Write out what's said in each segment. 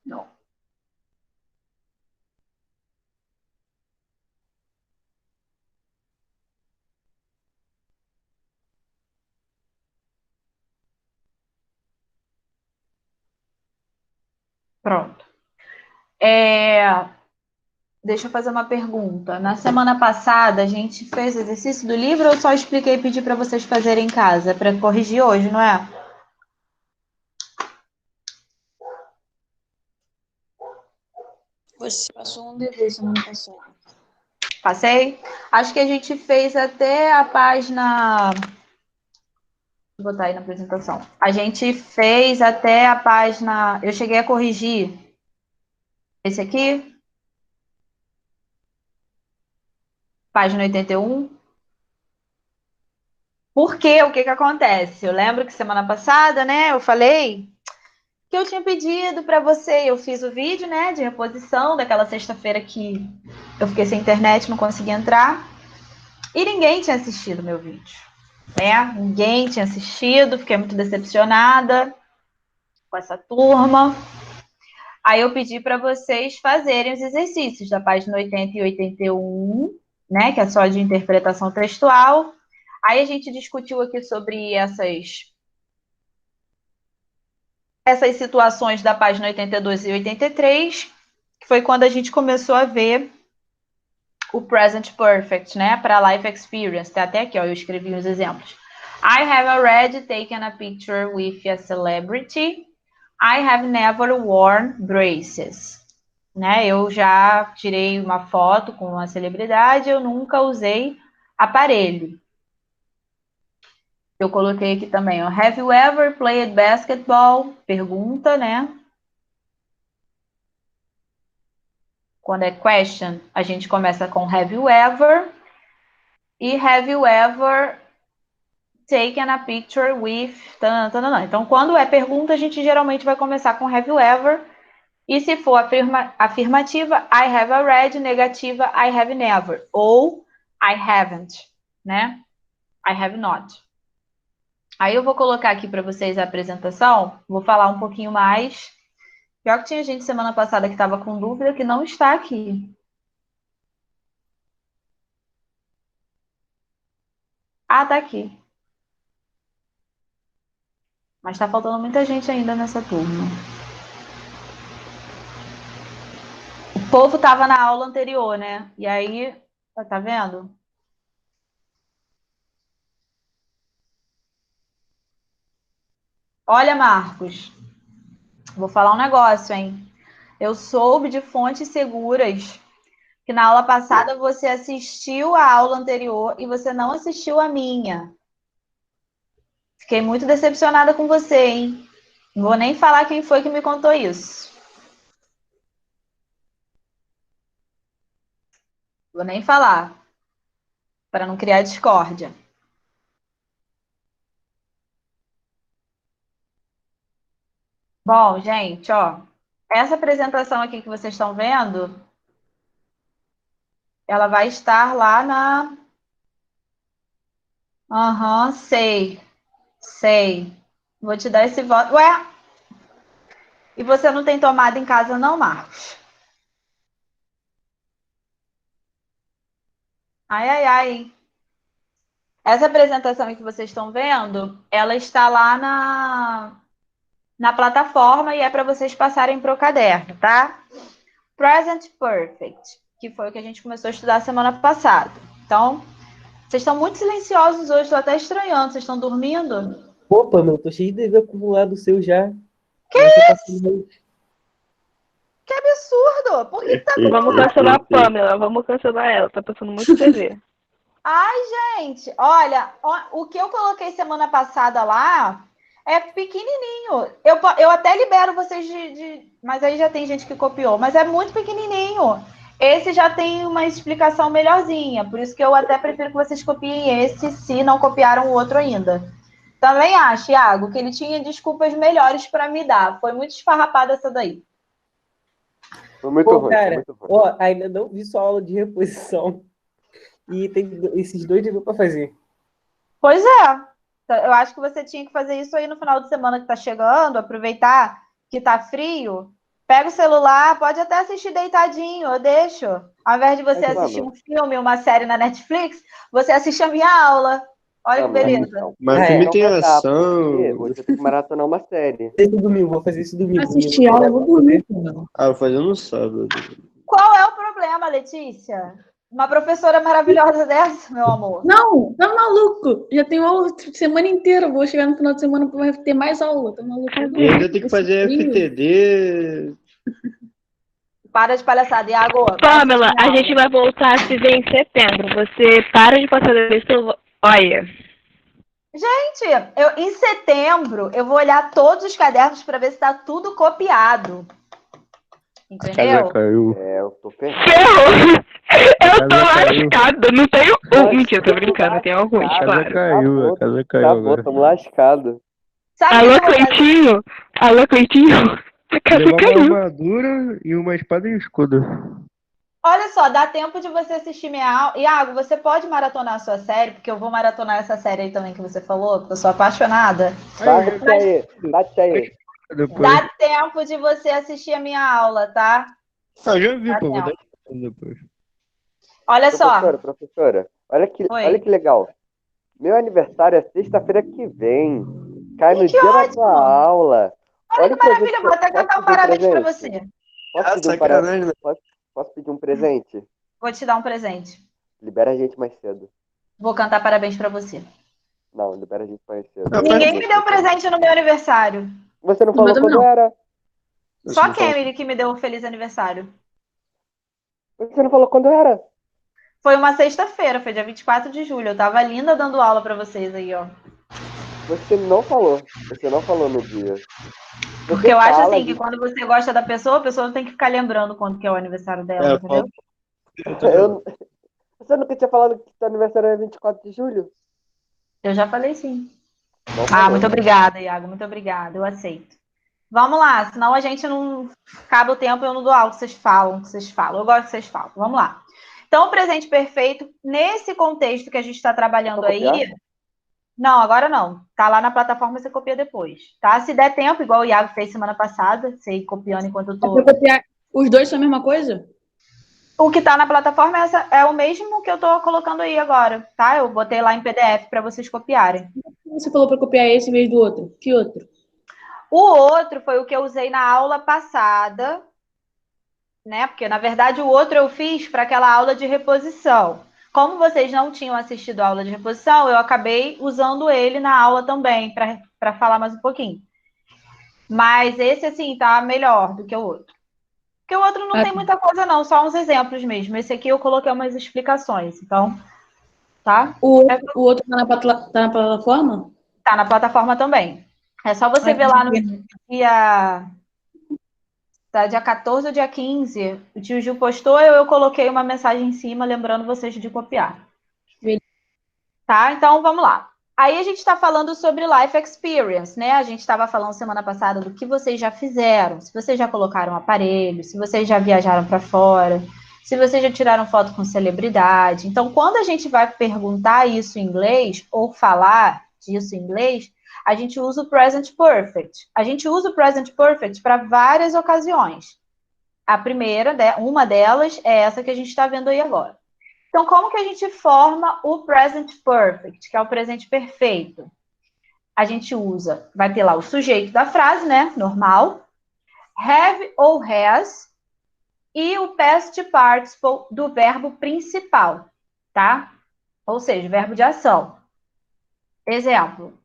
Não. Pronto. Deixa eu fazer uma pergunta. Na semana passada, a gente fez exercício do livro ou eu só expliquei e pedi para vocês fazerem em casa? Para corrigir hoje, não é? Você passou um dever semana passada. Passei? Acho que a gente fez até a página. Vou botar aí na apresentação. A gente fez até a página. Eu cheguei a corrigir esse aqui, página 81. Por quê? O que que acontece? Eu lembro que semana passada, né, eu falei que eu tinha pedido para você, eu fiz o vídeo, né, de reposição daquela sexta-feira que eu fiquei sem internet, não consegui entrar, e ninguém tinha assistido meu vídeo, né? Ninguém tinha assistido, fiquei muito decepcionada com essa turma. Aí eu pedi para vocês fazerem os exercícios da página 80 e 81, né, que é só de interpretação textual. Aí a gente discutiu aqui sobre essas situações da página 82 e 83, que foi quando a gente começou a ver o present perfect, né, para life experience. Tá até aqui, ó, eu escrevi os exemplos. I have already taken a picture with a celebrity. I have never worn braces. Né? Eu já tirei uma foto com uma celebridade, eu nunca usei aparelho. Eu coloquei aqui também, ó, have you ever played basketball? Pergunta, né? Quando é question, a gente começa com have you ever e have you ever taken a picture with... Então, quando é pergunta, a gente geralmente vai começar com have you ever. E se for afirmativa, I have already, negativa, I have never. Ou I haven't, né? I have not. Aí eu vou colocar aqui para vocês a apresentação, vou falar um pouquinho mais. Pior que tinha gente semana passada que estava com dúvida que não está aqui. Ah, tá aqui. Mas tá faltando muita gente ainda nessa turma. O povo tava na aula anterior, né? E aí, tá vendo? Olha, Marcos, vou falar um negócio, hein? Eu soube de fontes seguras que na aula passada você assistiu a aula anterior e você não assistiu a minha. Fiquei muito decepcionada com você, hein? Não vou nem falar quem foi que me contou isso. Vou nem falar, para não criar discórdia. Bom, gente, ó, essa apresentação aqui que vocês estão vendo, ela vai estar lá na. Aham, sei, sei. Vou te dar esse voto. Ué, e você não tem tomada em casa, não, Marcos? Ai, ai, ai. Essa apresentação que vocês estão vendo, ela está lá na plataforma e é para vocês passarem para o caderno, tá? Present Perfect, que foi o que a gente começou a estudar semana passada. Então, vocês estão muito silenciosos hoje, estou até estranhando. Vocês estão dormindo? Opa, meu, tô cheio de dever acumulado seu já. E você passando. Que absurdo! Por que tá Vamos cancelar a Pamela, vamos cancelar ela, tá passando muito TV. Ai, gente, olha, o que eu coloquei semana passada lá é pequenininho. Eu até libero vocês Mas aí já tem gente que copiou, mas é muito pequenininho. Esse já tem uma explicação melhorzinha, por isso que eu até prefiro que vocês copiem esse, se não copiaram o outro ainda. Também acho, Iago, que ele tinha desculpas melhores para me dar. Foi muito esfarrapada essa daí. Foi muito Pô, ruim, foi cara, muito ruim. ó, ainda não vi sua aula de reposição. E tem esses dois deveres pra fazer. Pois é. Eu acho que você tinha que fazer isso aí no final de semana que tá chegando, aproveitar que tá frio, pega o celular, pode até assistir deitadinho, eu deixo. Ao invés de você Mas, assistir mano, um filme, uma série na Netflix, você assiste a minha aula. Olha que mano, beleza. então. Mas É, filme Não tem vai dar, ação. porque você tem que maratonar uma série. Esse domingo, vou fazer isso domingo. Assistir aula, eu vou dormir, mano. Ah, vou fazer no sábado. Qual é o problema, Letícia? Uma professora maravilhosa dessa, meu amor. Não, tá maluco. Já tenho aula semana inteira. Vou chegar no final de semana pra ter mais aula. Tá maluco? E ainda tem que Esse fazer frio. FTD. Para de palhaçada. Iago, vai Pamela, assistir a minha gente aula. vai voltar a se ver em setembro. Você para de passar da vez que eu... Olha, Gente, em setembro, eu vou olhar todos os cadernos para ver se está tudo copiado. A casa Entendeu? caiu. Eu tô ferrado. ferrou! Eu tô Casa caiu. lascada, não tenho... Mentira, tô brincando, Lascado. tem alguns, A casa claro. caiu, a casa caiu Acabou, agora. tamo lascado. Sabe o que Alô, eu vou fazer? Cleitinho? Alô, Cleitinho? A casa Levar uma caiu. armadura e uma espada e escudo. Olha só, dá tempo de você assistir minha aula. Iago, você pode maratonar a sua série, porque eu vou maratonar essa série aí também que você falou, porque eu sou apaixonada. Bate aí, bate aí. Depois. Dá tempo de você assistir a minha aula, tá? Ah, já vi, Dá pô. Vou tempo. dar depois. Olha só. Professora, olha que Oi. legal. Meu aniversário é sexta-feira que vem. Cai Ih, no que dia da ótimo. tua aula. Olha que o presente maravilha, vou até posso cantar um pedir um parabéns pra presente? você. Posso Ah, pedir um sacanagem, né? Posso pedir um presente? Vou te dar um presente. Libera a gente mais cedo. Vou cantar parabéns pra você. Não, libera a gente mais cedo. Não, Ninguém me deu presente no meu aniversário. Você não No meu falou também quando não. era? Só a Não fala. Kemily que me deu um feliz aniversário. Você não falou quando era? Foi uma sexta-feira, foi dia 24 de julho. Eu tava linda dando aula pra vocês aí, ó. Você não falou. Você não falou no dia. Porque eu acho fala assim, que quando você gosta da pessoa, a pessoa não tem que ficar lembrando quando que é o aniversário dela, É, entendeu? Você nunca tinha falado que seu aniversário é 24 de julho? Eu já falei sim. Não Ah, falou. muito obrigada, Iago. Muito obrigada. Eu aceito. Vamos lá, senão a gente não acaba o tempo e eu não dou aula que vocês falam, que vocês falam. Eu gosto que vocês falam. Vamos lá. Então, o presente perfeito, nesse contexto que a gente está trabalhando Vou copiar? aí. Não, agora não. Tá lá na plataforma, você copia depois, tá? Se der tempo, igual o Iago fez semana passada, você ir copiando enquanto eu É pra tô. copiar. Os dois são a mesma coisa? O que tá na plataforma é o mesmo que eu tô colocando aí agora, tá? Eu botei lá em PDF para vocês copiarem. Você falou pra copiar esse em vez do outro. Que outro? O outro foi o que eu usei na aula passada, né? Porque, na verdade, o outro eu fiz para aquela aula de reposição. Como vocês não tinham assistido a aula de reposição, eu acabei usando ele na aula também, para falar mais um pouquinho. Mas esse, assim, tá melhor do que o outro. Porque o outro não tem muita coisa, não, só uns exemplos mesmo. Esse aqui eu coloquei umas explicações, então, tá? O outro tá na plataforma? Tá na plataforma também. É só você ver lá no dia. Tá, dia 14 ou dia 15, o tio Gil postou, eu coloquei uma mensagem em cima, lembrando vocês de copiar. Beleza. Tá? Então, vamos lá. Aí a gente está falando sobre life experience, né? A gente estava falando semana passada do que vocês já fizeram, se vocês já colocaram um aparelho, se vocês já viajaram para fora, se vocês já tiraram foto com celebridade. Então, quando a gente vai perguntar isso em inglês, ou falar disso em inglês, a gente usa o present perfect. A gente usa o present perfect para várias ocasiões. A primeira, uma delas, é essa que a gente está vendo aí agora. Então, como que a gente forma o present perfect, que é o presente perfeito? A gente usa, vai ter lá o sujeito da frase, né? Normal. Have ou has. E o past participle do verbo principal, tá? Ou seja, verbo de ação. Exemplo.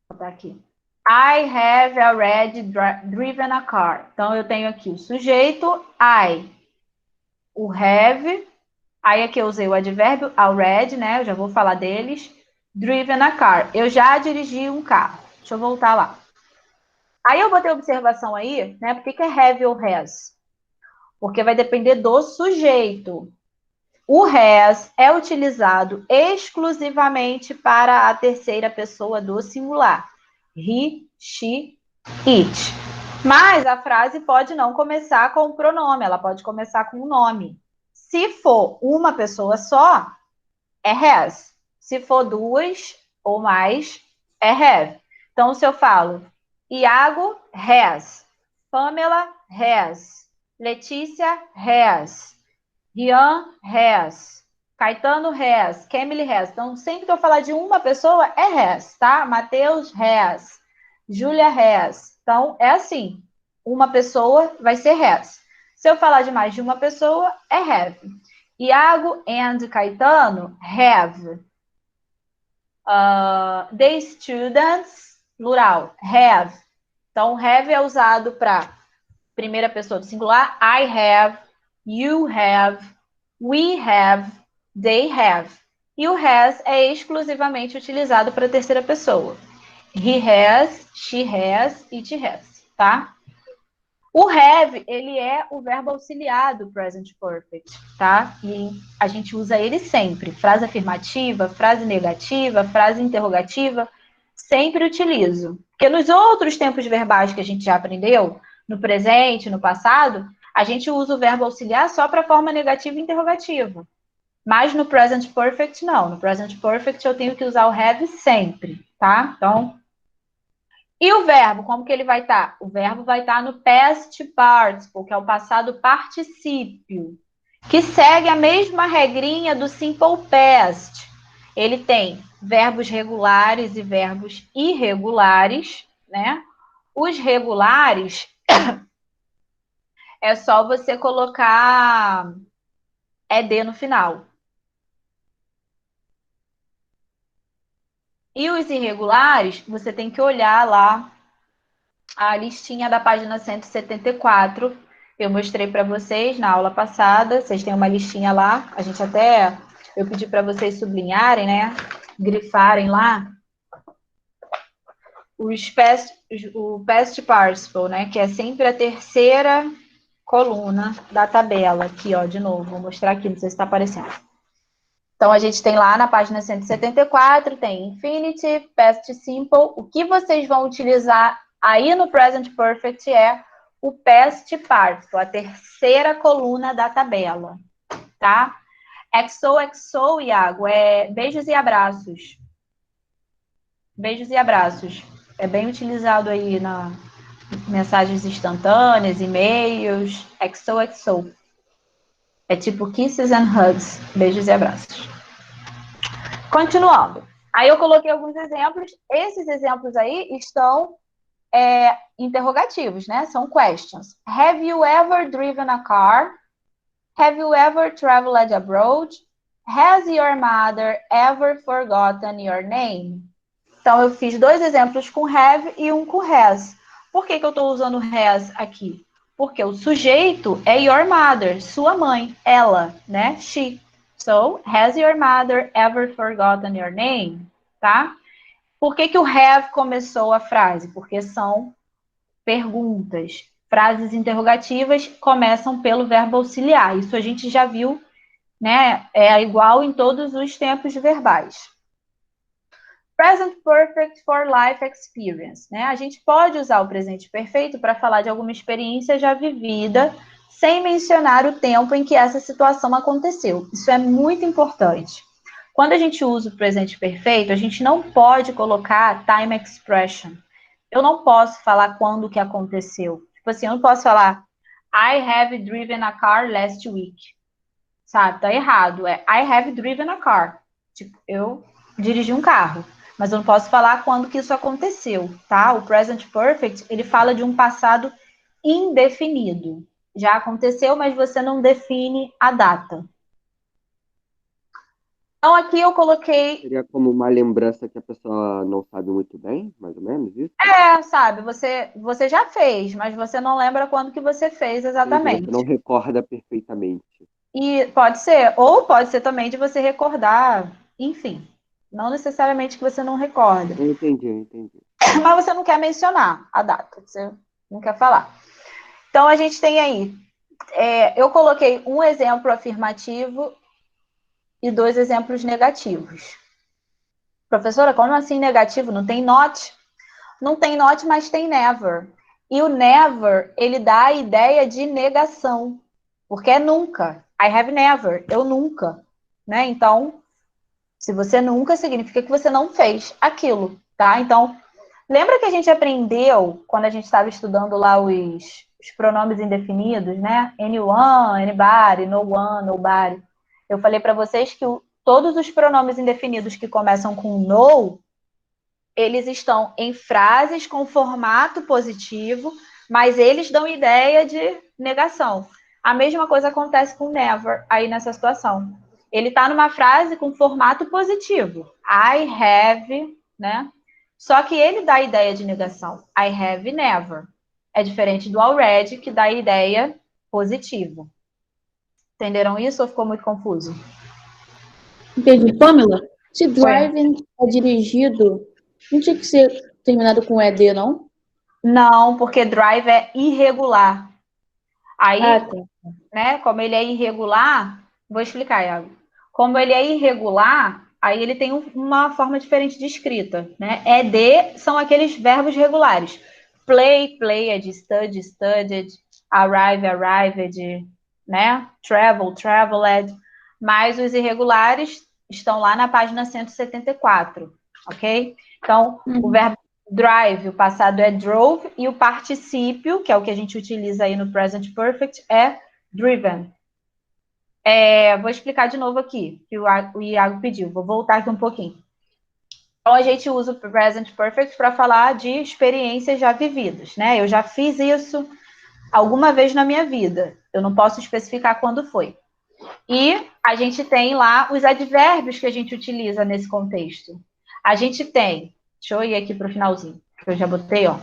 Vou botar aqui. I have already driven a car. Então, eu tenho aqui o sujeito, I. O have. Aí aqui eu usei o advérbio already, né? Eu já vou falar deles. Driven a car. Eu já dirigi um carro. Deixa eu voltar lá. Aí eu botei observação aí, né? Por que é have ou has? Porque vai depender do sujeito. O has é utilizado exclusivamente para a terceira pessoa do singular. He, she, it. Mas a frase pode não começar com o pronome, ela pode começar com o nome. Se for uma pessoa só, é has. Se for duas ou mais, é have. Então, se eu falo, Iago has. Pamela has. Letícia has. Rian has. Caetano has. Kemily has. Então, sempre que eu falar de uma pessoa, é has, tá? Matheus has. Júlia has. Então, é assim. Uma pessoa vai ser has. Se eu falar de mais de uma pessoa, é have. Iago and Caetano have. The students, plural, have. Então, have é usado para primeira pessoa do singular. I have, you have, we have, they have. E o has é exclusivamente utilizado para a terceira pessoa. He has, she has, it has, tá? O have, ele é o verbo auxiliar do present perfect, tá? E a gente usa ele sempre. Frase afirmativa, frase negativa, frase interrogativa, sempre utilizo. Porque nos outros tempos verbais que a gente já aprendeu, no presente, no passado, a gente usa o verbo auxiliar só para a forma negativa e interrogativa. Mas no present perfect, não. No present perfect eu tenho que usar o have sempre, tá? Então, e o verbo, como que ele vai estar? O verbo vai estar no past participle, que é o passado particípio, que segue a mesma regrinha do simple past. Ele tem verbos regulares e verbos irregulares, né? Os regulares é só você colocar ed no final. E os irregulares, você tem que olhar lá a listinha da página 174. Eu mostrei para vocês na aula passada. Vocês têm uma listinha lá. Eu pedi para vocês sublinharem, né? Grifarem lá o past participle, né? Que é sempre a terceira coluna da tabela. Aqui, ó, de novo. Vou mostrar aqui, não sei se está aparecendo. Então, a gente tem lá na página 174, tem infinitive, past simple. O que vocês vão utilizar aí no present perfect é o past participle, a terceira coluna da tabela, tá? XOXO, Iago, é beijos e abraços. Beijos e abraços. É bem utilizado aí na mensagens instantâneas, e-mails. XOXO. É tipo kisses and hugs. Beijos e abraços. Continuando. Aí eu coloquei alguns exemplos. Esses exemplos aí estão interrogativos, né? São questions. Have you ever driven a car? Have you ever traveled abroad? Has your mother ever forgotten your name? Então, eu fiz 2 exemplos com have e um com has. Por que eu estou usando has aqui? Porque o sujeito é your mother, sua mãe, ela, né? She. So, has your mother ever forgotten your name? Tá? Por que o have começou a frase? Porque são perguntas. Frases interrogativas começam pelo verbo auxiliar. Isso a gente já viu, né? É igual em todos os tempos verbais. Present perfect for life experience, né? A gente pode usar o presente perfeito para falar de alguma experiência já vivida, sem mencionar o tempo em que essa situação aconteceu. Isso é muito importante. Quando a gente usa o presente perfeito, a gente não pode colocar time expression. Eu não posso falar quando que aconteceu. Tipo assim, eu não posso falar I have driven a car last week. Sabe? Tá errado. É I have driven a car. Tipo, eu dirigi um carro. Mas eu não posso falar quando que isso aconteceu, tá? O present perfect, ele fala de um passado indefinido. Já aconteceu, mas você não define a data. Então, aqui eu coloquei... Seria como uma lembrança que a pessoa não sabe muito bem, mais ou menos isso? Sabe, você já fez, mas você não lembra quando que você fez exatamente. Você não recorda perfeitamente. E pode ser, ou pode ser também de você recordar, enfim. Não necessariamente que você não recorda. Eu entendi. Mas você não quer mencionar a data, você não quer falar. Então, a gente tem aí, eu coloquei um exemplo afirmativo e 2 exemplos negativos. Professora, como assim negativo? Não tem not? Não tem not, mas tem never. E o never, ele dá a ideia de negação, porque é nunca. I have never, eu nunca. Né? Então, se você nunca, significa que você não fez aquilo, tá? Então, Lembra que a gente aprendeu, quando a gente estava estudando lá os pronomes indefinidos, né? Anyone, anybody, no one, nobody. Eu falei para vocês que todos os pronomes indefinidos que começam com no, eles estão em frases com formato positivo, mas eles dão ideia de negação. A mesma coisa acontece com never aí nessa situação. Ele está numa frase com formato positivo. I have, né? Só que ele dá a ideia de negação. I have never. É diferente do already, que dá a ideia positiva. Entenderam isso ou ficou muito confuso? Entendi. Pamela, se driving é dirigido, não tinha que ser terminado com ED, não? Não, porque drive é irregular. Aí, Tá. né, como ele é irregular, vou explicar, Iago. Como ele é irregular, aí ele tem uma forma diferente de escrita, né? ED são aqueles verbos regulares. Play, played, study, studied, arrive, arrived, né? Travel, traveled. Mas os irregulares estão lá na página 174, ok? Então, o verbo drive, o passado é drove, e o particípio, que é o que a gente utiliza aí no present perfect, é driven. Vou explicar de novo aqui, que o Iago pediu. Vou voltar aqui um pouquinho. Então, a gente usa o present perfect para falar de experiências já vividas, né? Eu já fiz isso alguma vez na minha vida. Eu não posso especificar quando foi. E a gente tem lá os advérbios que a gente utiliza nesse contexto. A gente tem, deixa eu ir aqui para o finalzinho, que eu já botei, ó.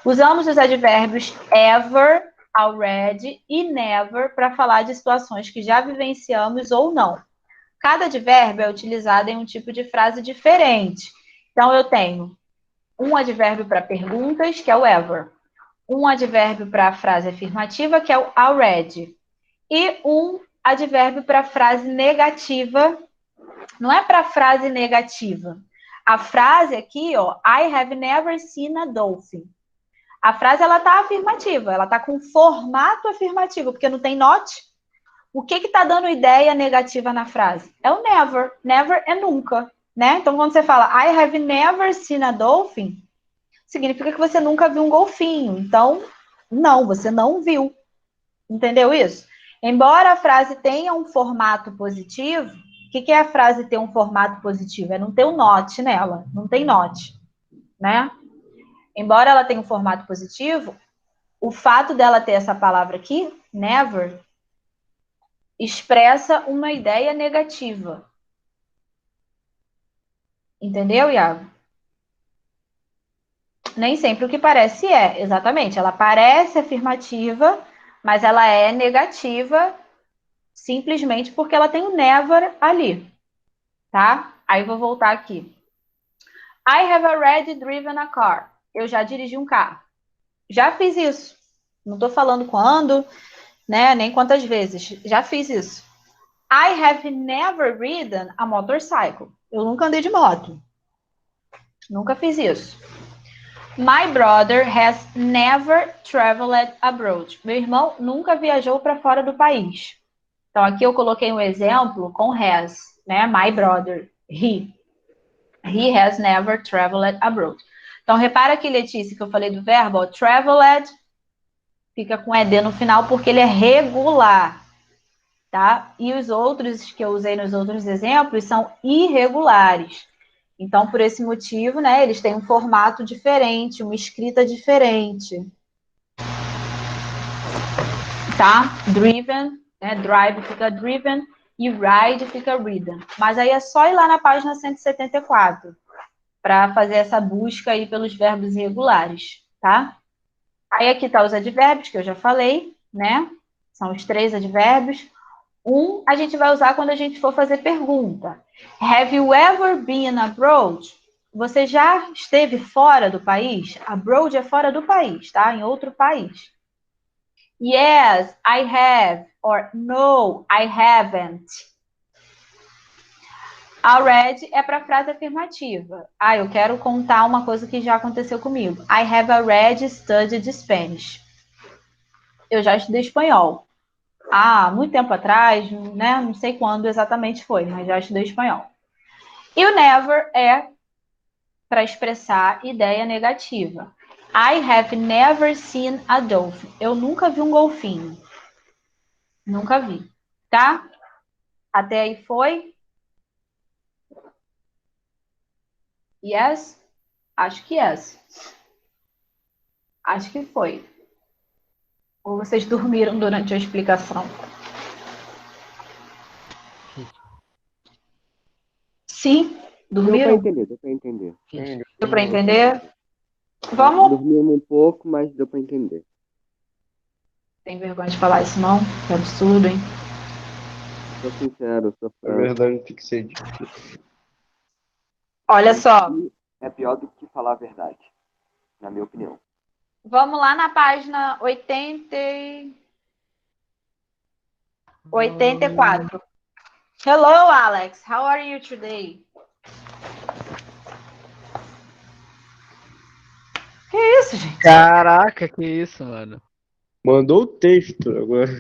Usamos os advérbios ever, already e never para falar de situações que já vivenciamos ou não. Cada advérbio é utilizado em um tipo de frase diferente. Então, eu tenho um advérbio para perguntas, que é o ever. Um advérbio para a frase afirmativa, que é o already. E um advérbio para frase negativa. Não é para frase negativa. A frase aqui, ó, I have never seen a dolphin. A frase, ela tá afirmativa, ela tá com formato afirmativo, porque não tem not. O que tá dando ideia negativa na frase? É o never. Never é nunca, né? Então, quando você fala I have never seen a dolphin, significa que você nunca viu um golfinho. Então, não, você não viu. Entendeu isso? Embora a frase tenha um formato positivo, o que é a frase ter um formato positivo? É não ter um not nela, não tem not, né? Embora ela tenha um formato positivo, o fato dela ter essa palavra aqui, never, expressa uma ideia negativa. Entendeu, Iago? Nem sempre o que parece é, exatamente. Ela parece afirmativa, mas ela é negativa simplesmente porque ela tem o never ali, tá? Aí vou voltar aqui. I have already driven a car. Eu já dirigi um carro. Já fiz isso. Não tô falando quando, né? Nem quantas vezes. Já fiz isso. I have never ridden a motorcycle. Eu nunca andei de moto. Nunca fiz isso. My brother has never traveled abroad. Meu irmão nunca viajou para fora do país. Então, aqui eu coloquei um exemplo com has, né? My brother, he. He has never traveled abroad. Então, repara aqui, Letícia, que eu falei do verbo, ó, traveled, fica com ed no final, porque ele é regular, tá? E os outros que eu usei nos outros exemplos são irregulares. Então, por esse motivo, né, eles têm um formato diferente, uma escrita diferente. Tá? Driven, né? Drive fica driven e ride fica ridden. Mas aí é só ir lá na página 174 para fazer essa busca aí pelos verbos irregulares, tá? Aí aqui tá os advérbios que eu já falei, né? São os 3 advérbios. Um a gente vai usar quando a gente for fazer pergunta. Have you ever been abroad? Você já esteve fora do país? Abroad é fora do país, tá? Em outro país. Yes, I have. Or no, I haven't. Already é para frase afirmativa. Ah, eu quero contar uma coisa que já aconteceu comigo. I have already studied Spanish. Eu já estudei espanhol. Muito tempo atrás, né? Não sei quando exatamente foi, mas já estudei espanhol. E o never é para expressar ideia negativa. I have never seen a dolphin. Eu nunca vi um golfinho. Nunca vi. Tá? Até aí foi? Yes? Acho que yes. Acho que foi. Ou vocês dormiram durante a explicação? Sim? Deu Dormiram? pra entender, deu pra entender. Deu para entender? Vamos. Dormimos um pouco, mas deu pra entender. Tem vergonha de falar isso, não? Que absurdo, hein? Sou sincero, sou A franco. verdade tem que ser dita. Olha só. É pior do que falar a verdade, na minha opinião. Vamos lá na página 84. Hello, Alex. How are you today? Que isso, gente? Caraca, que isso, mano. Mandou o texto agora.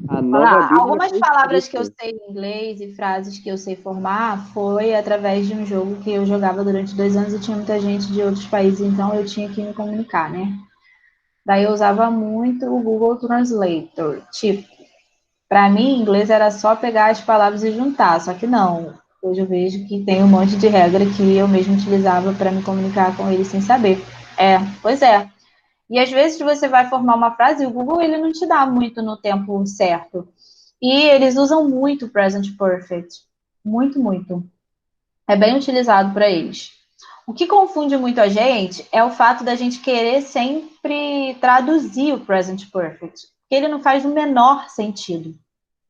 A Olha nova lá, Bíblia algumas foi palavras que eu escrita. sei em inglês e frases que eu sei formar foi através de um jogo que eu jogava durante 2 anos e tinha muita gente de outros países, então eu tinha que me comunicar, né? Daí eu usava muito o Google Translator. Tipo, para mim, inglês era só pegar as palavras e juntar, só que não. Hoje eu vejo que tem um monte de regra que eu mesmo utilizava para me comunicar com eles sem saber. Pois é. E às vezes você vai formar uma frase e o Google ele não te dá muito no tempo certo. E eles usam muito o present perfect. Muito, muito. É bem utilizado para eles. O que confunde muito a gente é o fato da gente querer sempre traduzir o present perfect. Porque ele não faz o menor sentido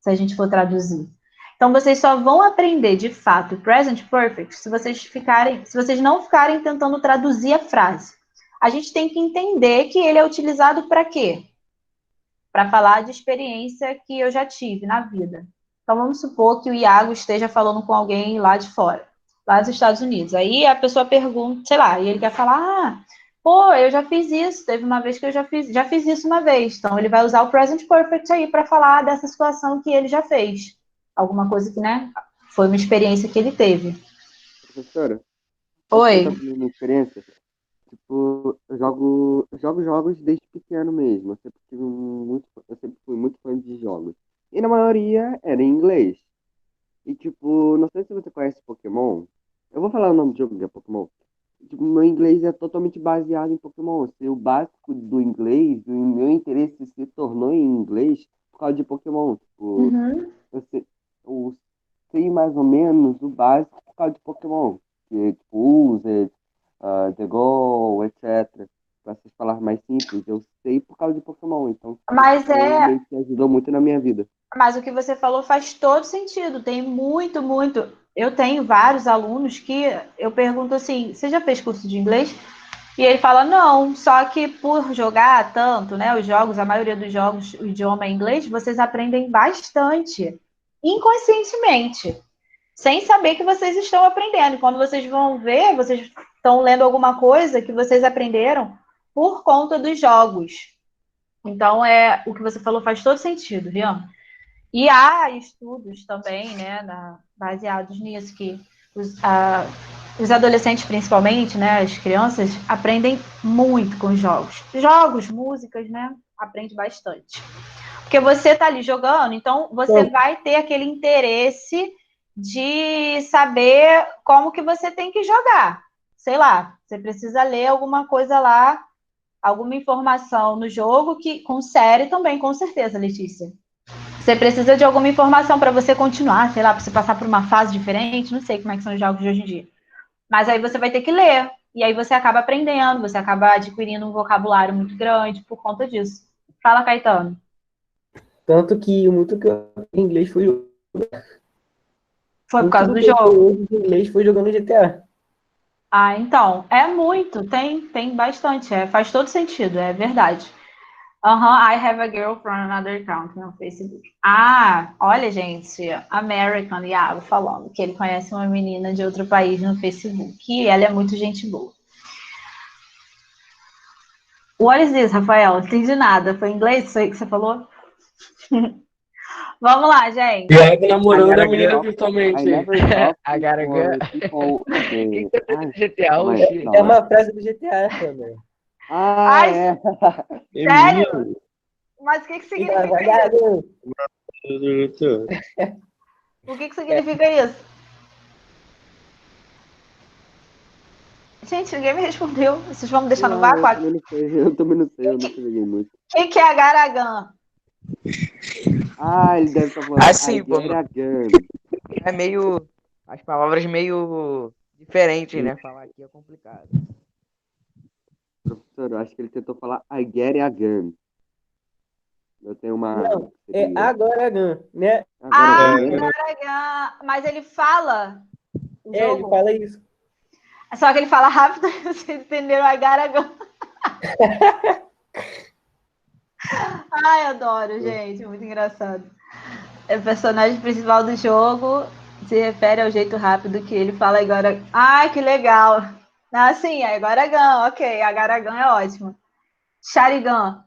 se a gente for traduzir. Então vocês só vão aprender de fato o present perfect se vocês não ficarem tentando traduzir a frase. A gente tem que entender que ele é utilizado para quê? Para falar de experiência que eu já tive na vida. Então vamos supor que o Iago esteja falando com alguém lá de fora, lá dos Estados Unidos. Aí a pessoa pergunta, sei lá, e ele quer falar, pô, eu já fiz isso, teve uma vez que eu já fiz isso uma vez. Então ele vai usar o present perfect aí para falar dessa situação que ele já fez. Alguma coisa que, né, foi uma experiência que ele teve. Professora, posso Oi. contar pra minha experiência? Tipo, eu jogo jogos desde pequeno mesmo. Eu sempre fui muito fã de jogos. E na maioria era em inglês. E tipo, não sei se você conhece Pokémon. Eu vou falar o nome do jogo, que é Pokémon. Tipo, meu inglês é totalmente baseado em Pokémon. Sei o básico do inglês, o meu interesse se tornou em inglês por causa de Pokémon. Tipo, Uhum. eu sei mais ou menos o básico por causa de Pokémon. Que é tipo, Use, The Go, etc. Para se falar mais simples, eu sei por causa de Pokémon. Então, Mas isso meio que ajudou muito na minha vida. Mas o que você falou faz todo sentido. Tem muito, muito. Eu tenho vários alunos que eu pergunto assim: você já fez curso de inglês? E ele fala: não, só que por jogar tanto, né? Os jogos, a maioria dos jogos, o idioma é inglês, vocês aprendem bastante, inconscientemente, sem saber que vocês estão aprendendo. E quando vocês vão ver, vocês estão lendo alguma coisa que vocês aprenderam por conta dos jogos. Então, o que você falou faz todo sentido, Rian. E há estudos também, né, baseados nisso, que os adolescentes, principalmente, né, as crianças, aprendem muito com jogos. Jogos, músicas, né, aprende bastante. Porque você está ali jogando, então você vai ter aquele interesse de saber como que você tem que jogar. Sei lá, você precisa ler alguma coisa lá, alguma informação no jogo, que com série também, com certeza, Letícia. Você precisa de alguma informação para você continuar, sei lá, para você passar por uma fase diferente, não sei como é que são os jogos de hoje em dia. Mas aí você vai ter que ler, e aí você acaba aprendendo, você acaba adquirindo um vocabulário muito grande por conta disso. Fala, Caetano. Tanto que muito que eu aprendi inglês foi. Foi por causa Tudo do que eu sei jogo. hoje de inglês foi jogando GTA. Ah, então, é muito, tem bastante, faz todo sentido, é verdade. I have a girl from another country no Facebook. Ah, olha, gente, American Iago falando que ele conhece uma menina de outro país no Facebook e ela é muito gente boa. What is this, Rafael? Não entendi nada. Foi em inglês isso aí que você falou? Vamos lá, gente. Iago namorando a menina I virtualmente aí. never talk Agaragã. for people. Quem tá Ai, do GTA? calma aí, Oxi. não. É uma frase do GTA, também. Ah, Ai, é. É sério? minha. Mas o que E significa isso? vagabundo. O que significa isso? Gente, ninguém me respondeu. Vocês vão me deixar no Sei lá, vácuo? eu também não sei, eu nunca joguei muito. O que é agaragã? Ah, ele deve estar falando Assim, I pô, get a gun. é meio. As palavras meio diferentes, né? Falar aqui é complicado. Professor, eu acho que ele tentou falar I get a gun. Eu tenho uma arma. Não, Que é seria. agora, né? Agora, Ah, né? agaragã. Mas ele fala o É, ele jogo? fala isso. Só que ele fala rápido e vocês entenderam agaragã. Ai, adoro, gente. Muito engraçado. É o personagem principal do jogo se refere ao jeito rápido que ele fala agora. Ai, que legal. Ah, sim, é Agaragan, ok. Agaragan é ótimo. Sharingan.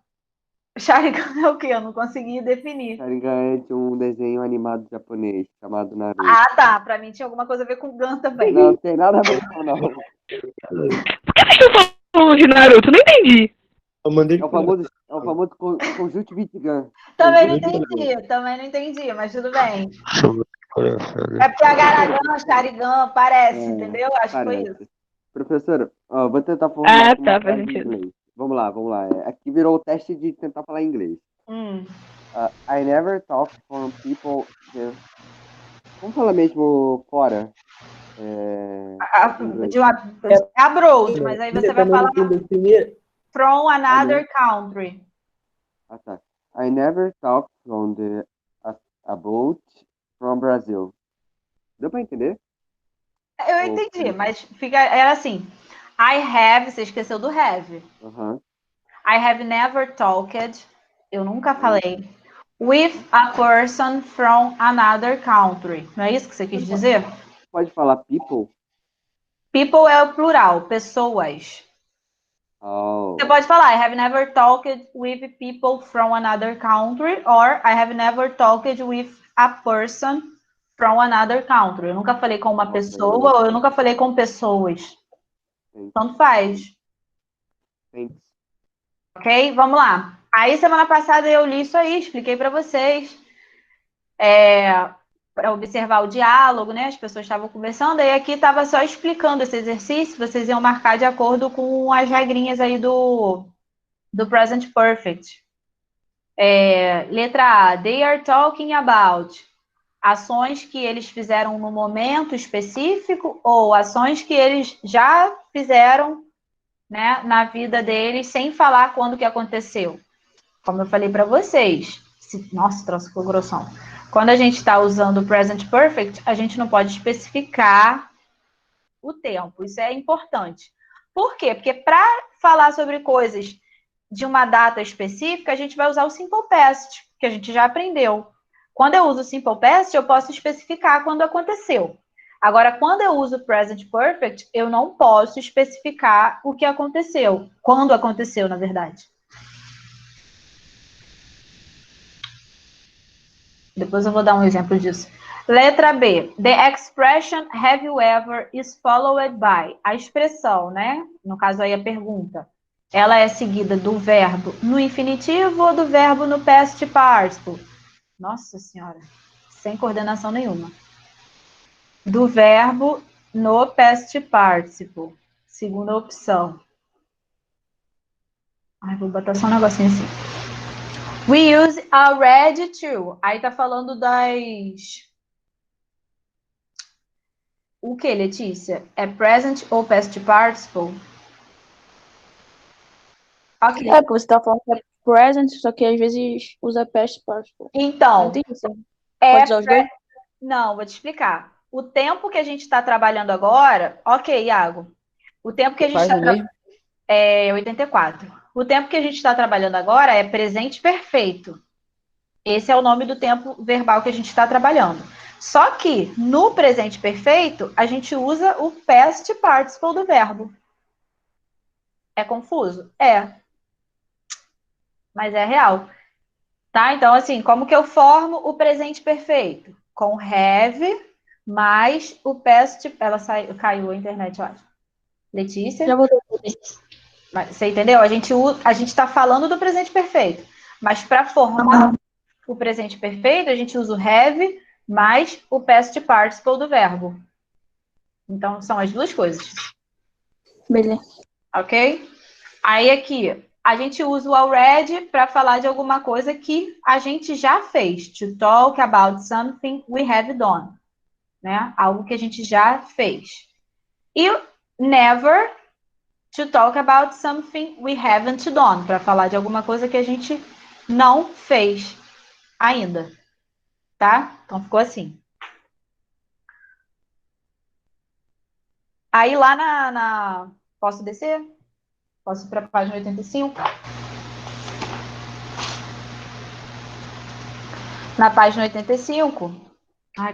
Sharingan é o quê? Eu não consegui definir. Sharingan é de um desenho animado japonês chamado Naruto. Ah, tá. Pra mim tinha alguma coisa a ver com Gun também. Não tem nada a ver com não. Falando de Naruto, não entendi. Eu mandei É o famoso conjuntivite gun. Também não Conjuntivite gun. entendi, também não entendi, mas tudo bem. falar. É porque Agaragan, Sharingan parece, entendeu? Acho que foi isso. Parece. Professora, ó, vou tentar formular aqui uma faz frase em sentido. inglês. Vamos lá, vamos lá. Aqui virou o teste de tentar falar inglês. I never talk from people here. Vamos falar mesmo fora? De uma, é abroad, mas aí você vai também falar não entendeu primeiro. from another country. Ah, tá. I never talk from about from Brazil. Deu pra entender? Eu entendi, mas era assim. I have, você esqueceu do have. Aham. I have never talked, eu nunca falei, with a person from another country. Não é isso que você quis dizer? Pode falar people? People é o plural, pessoas. Oh. Você pode falar, I have never talked with people from another country, or I have never talked with a person from another country. Eu nunca falei com uma pessoa, ou eu nunca falei com pessoas. Tanto faz. Thanks. Ok? Vamos lá. Aí, semana passada, eu li isso aí, expliquei para vocês. Para observar o diálogo, né? As pessoas estavam conversando, e aqui estava só explicando esse exercício, vocês iam marcar de acordo com as regrinhas aí do Present Perfect. Letra A, they are talking about ações que eles fizeram no momento específico ou ações que eles já fizeram, né, na vida deles sem falar quando que aconteceu. Como eu falei para vocês. Nossa, troço ficou grossão. Quando a gente está usando o Present Perfect, a gente não pode especificar o tempo. Isso é importante. Por quê? Porque para falar sobre coisas de uma data específica, a gente vai usar o Simple Past, que a gente já aprendeu. Quando eu uso o Simple Past, eu posso especificar quando aconteceu. Agora, quando eu uso o Present Perfect, eu não posso especificar o que aconteceu. Quando aconteceu, na verdade. Depois eu vou dar um exemplo disso. Letra B. The expression have you ever is followed by. A expressão, né? No caso aí a pergunta. Ela é seguida do verbo no infinitivo ou do verbo no past participle? Nossa senhora. Sem coordenação nenhuma. Do verbo no past participle. Segunda opção. Ai, vou botar só um negocinho assim. We use already to. Aí tá falando das... O que, Letícia? É present ou past participle? Ok. É, porque você tá falando que é present, só que às vezes usa past participle. Não Então, entendi isso. Pode usar os dois? Não, vou te explicar. O tempo que a gente está trabalhando agora, ok, Iago. O tempo que a gente Faz está o mesmo? é 84. O tempo que a gente está trabalhando agora é presente perfeito. Esse é o nome do tempo verbal que a gente está trabalhando. Só que no presente perfeito, a gente usa o past participle do verbo. É confuso? É. Mas é real. Tá? Então, assim, como que eu formo o presente perfeito? Com have mais o past... Caiu a internet, eu acho. Letícia? Já voltei. Você entendeu? A gente está falando do presente perfeito. Mas para formar o presente perfeito, a gente usa o have mais o past participle do verbo. Então, são as duas coisas. Beleza. Ok? Aí aqui, a gente usa o already para falar de alguma coisa que a gente já fez. To talk about something we have done. Né? Algo que a gente já fez. E never, to talk about something we haven't done. Para falar de alguma coisa que a gente não fez ainda. Tá? Então ficou assim. Aí lá Posso descer? Posso ir para a página 85? Na página 85,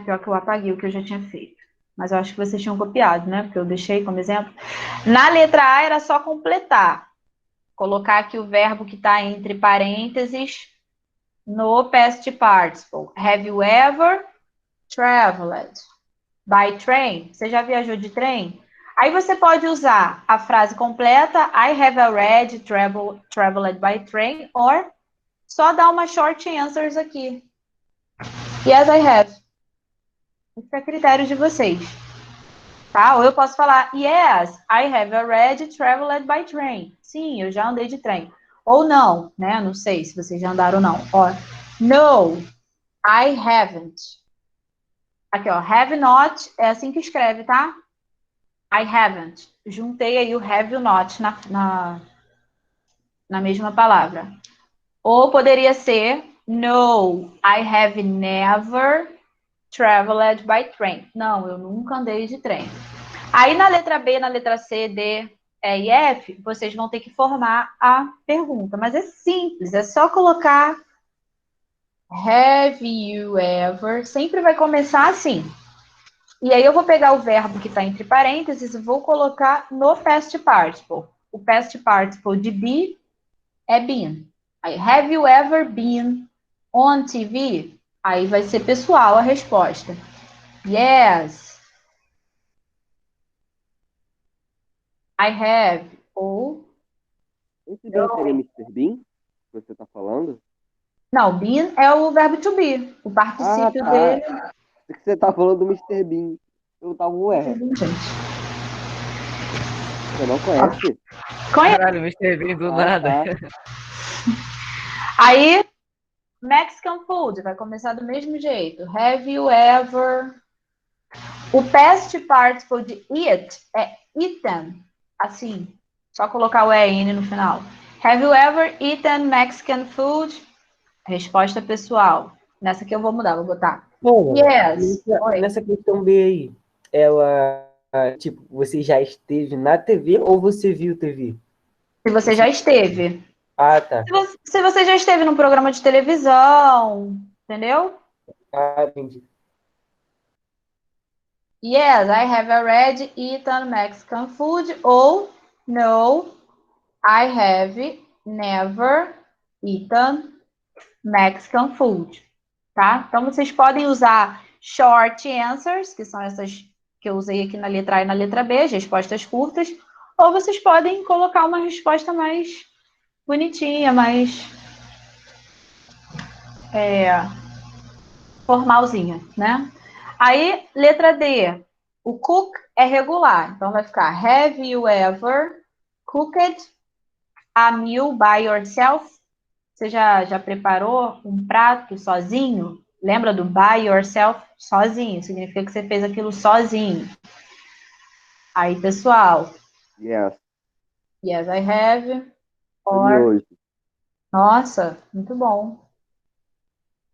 pior que eu apaguei o que eu já tinha feito. Mas eu acho que vocês tinham copiado, né? Porque eu deixei como exemplo. Na letra A era só completar. Colocar aqui o verbo que está entre parênteses no past participle. Have you ever traveled by train? Você já viajou de trem? Aí você pode usar a frase completa, I have already traveled by train, or só dar uma short answers aqui. Yes, I have. Isso é critério de vocês. Tá? Ou eu posso falar, yes, I have already traveled by train. Sim, eu já andei de trem. Ou não, né? Não sei se vocês já andaram ou não. Or, no, I haven't. Aqui, ó, have not, é assim que escreve, tá? I haven't. Juntei aí o have e o not na mesma palavra. Ou poderia ser, no, I have never traveled by train. Não, eu nunca andei de trem. Aí na letra B, na letra C, D, E e F, vocês vão ter que formar a pergunta. Mas é simples, é só colocar have you ever. Sempre vai começar assim. E aí eu vou pegar o verbo que está entre parênteses e vou colocar no past participle. O past participle de be é been. Aí, have you ever been on TV? Aí vai ser pessoal a resposta. Yes, I have. Ou, Esse bem seria Mr. Bean? Que você tá falando? não, been é o verbo to be. O particípio dele. É que você tá falando do Mr. Bean. Eu tava, ué, Gente. você não conhece? Conhece? Caralho, Mr. Bean do Ah, nada. tá. Aí, Mexican food vai começar do mesmo jeito. Have you ever? O past participle de eat é eaten. Assim, só colocar o EN no final. Have you ever eaten Mexican food? Resposta pessoal. Nessa aqui eu vou mudar, vou botar. Bom, Yes. Oi. nessa questão B aí, ela, tipo, você já esteve na TV ou você viu TV? Se você já esteve. Ah, tá. Se você já esteve num programa de televisão, entendeu? Ah, entendi. Yes, I have already eaten Mexican food. Ou no, I have never eaten Mexican food. Tá? Então vocês podem usar short answers, que são essas que eu usei aqui na letra A e na letra B, as respostas curtas, ou vocês podem colocar uma resposta mais bonitinha, mais formalzinha, né? Aí, letra D, o cook é regular, então vai ficar have you ever cooked a meal by yourself? Você já preparou um prato sozinho? Lembra do by yourself? Sozinho, significa que você fez aquilo sozinho. Aí, pessoal, Yes. yes, I have. Foi de Or, hoje. nossa, muito bom.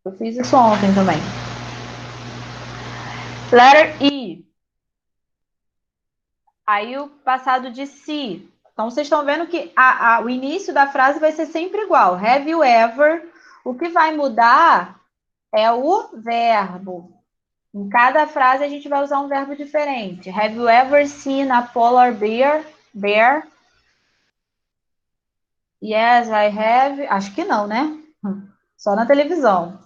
Eu fiz isso ontem também. Letter E. Aí o passado de se. Então, vocês estão vendo que o início da frase vai ser sempre igual. Have you ever? O que vai mudar é o verbo. Em cada frase, a gente vai usar um verbo diferente. Have you ever seen a polar bear? Yes, I have. Acho que não, né? Só na televisão.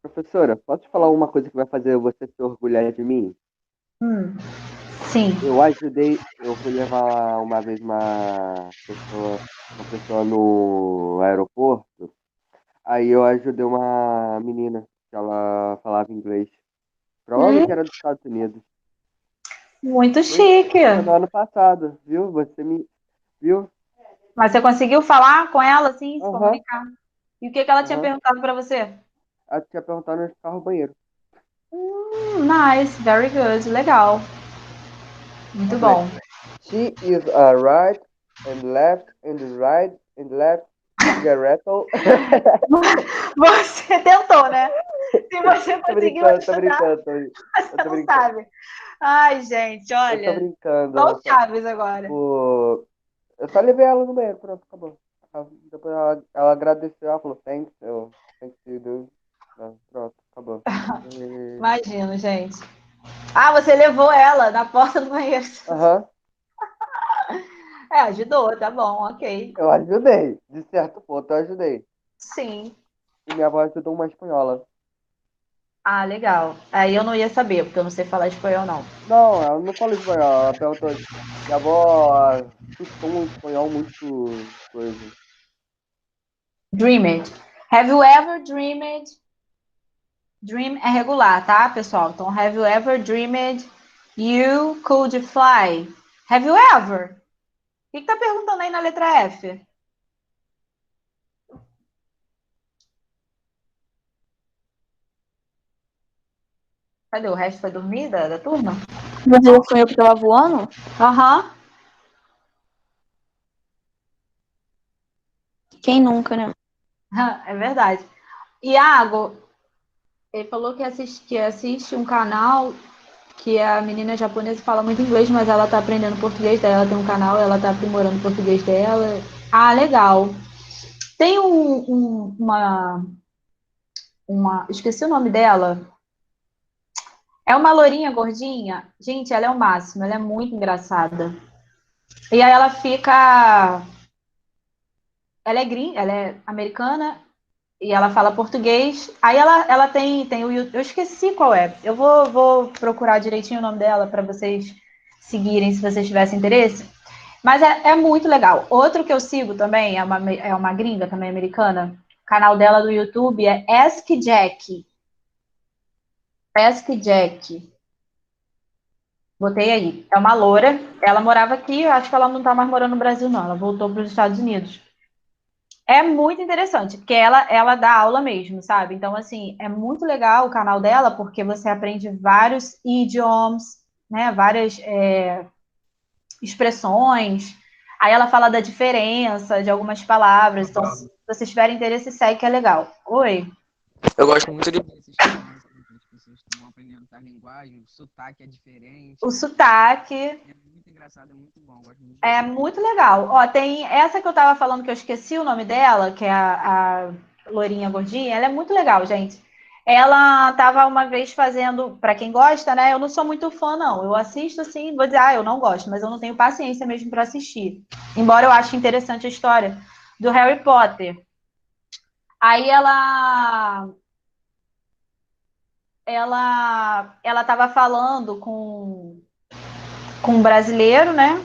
Professora, posso te falar uma coisa que vai fazer você se orgulhar de mim? Sim. Eu fui levar uma vez uma pessoa no aeroporto, aí eu ajudei uma menina que ela falava inglês. Provavelmente era dos Estados Unidos. Muito Foi chique. no ano passado, viu? Viu? Mas você conseguiu falar com ela, assim, se Aham, comunicar? E o que ela tinha aham. perguntado para você? Ela tinha perguntado onde ficava o banheiro. Nice, very good, legal. Muito Eu falei, bom. she is a right and right and left cigarette. Você tentou, né? Se você Tô conseguiu brincando, tô ajudar, brincando, eu você tô não brincando. sabe. Ai, gente, Eu tô olha, brincando. igual o Chaves agora. Tipo, eu só levei ela no banheiro, pronto, acabou. Depois ela agradeceu, ela falou, thanks you, dude. Pronto, acabou. Imagino, gente. Ah, você levou ela na porta do banheiro. Aham, É, ajudou, tá bom, ok. eu ajudei. De certo ponto, eu ajudei. Sim. E minha avó ajudou uma espanhola. Ah, legal. Aí eu não ia saber, porque eu não sei falar espanhol, não. Não, ela não falou espanhol, ela perguntou. Minha avó chutou um espanhol muito coisa. Dreamed. Have you ever dreamed? Dream é regular, tá, pessoal? Então, have you ever dreamed you could fly? Have you ever? O que tá perguntando aí na letra F? Cadê o resto? Foi dormir da turma? Você já sonhou que tava voando? Aham. Quem nunca, né? É verdade. Iago, ele falou que assiste um canal que a menina japonesa fala muito inglês, mas ela tá aprendendo português dela. Ela tem um canal, ela tá aprimorando o português dela. Ah, legal. Tem esqueci o nome dela. É uma lourinha gordinha. Gente, ela é o máximo, ela é muito engraçada. E aí ela fica. Ela é americana e ela fala português. Aí ela tem o YouTube. Eu esqueci qual é. Eu vou procurar direitinho o nome dela para vocês seguirem se vocês tivessem interesse. Mas é muito legal. Outro que eu sigo também é uma gringa também americana. O canal dela do YouTube é Ask Jack. Ask Jack. Botei aí. É uma loura. Ela morava aqui, eu acho que ela não tá mais morando no Brasil, não. Ela voltou para os Estados Unidos. É muito interessante, porque ela dá aula mesmo, sabe? Então, assim, é muito legal o canal dela, porque você aprende vários idioms, né? Várias expressões. Aí ela fala da diferença de algumas palavras. Então, se vocês tiverem interesse, segue que é legal. Oi. Eu gosto muito de ver esses canais, assim, que as pessoas estão aprendendo a linguagem, o sotaque é diferente. O sotaque É muito engraçado, é muito bom. Gosto muito de é ver. muito legal. Ó, tem essa que eu tava falando que eu esqueci o nome dela, que é a loirinha gordinha. Ela é muito legal, gente. Ela tava uma vez fazendo, para quem gosta, né? Eu não sou muito fã, não. Eu assisto assim, vou dizer, eu não gosto, mas eu não tenho paciência mesmo para assistir. Embora eu ache interessante a história do Harry Potter. Aí ela tava falando com um brasileiro, né?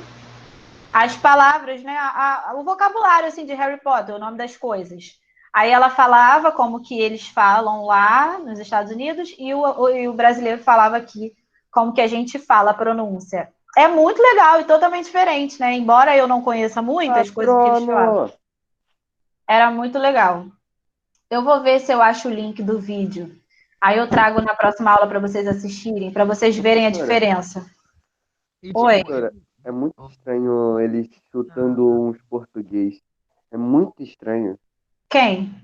As palavras, né? O vocabulário assim de Harry Potter, o nome das coisas. Aí ela falava como que eles falam lá nos Estados Unidos e o brasileiro falava aqui como que a gente fala a pronúncia. É muito legal e totalmente diferente, né? Embora eu não conheça muitas coisas que eles falavam. Patrono! Era muito legal. Eu vou ver se eu acho o link do vídeo. Aí eu trago na próxima aula para vocês assistirem, para vocês verem a Professora, diferença. E, Oi. tipo, professora, é muito estranho eles chutando uns português. É muito estranho. Quem?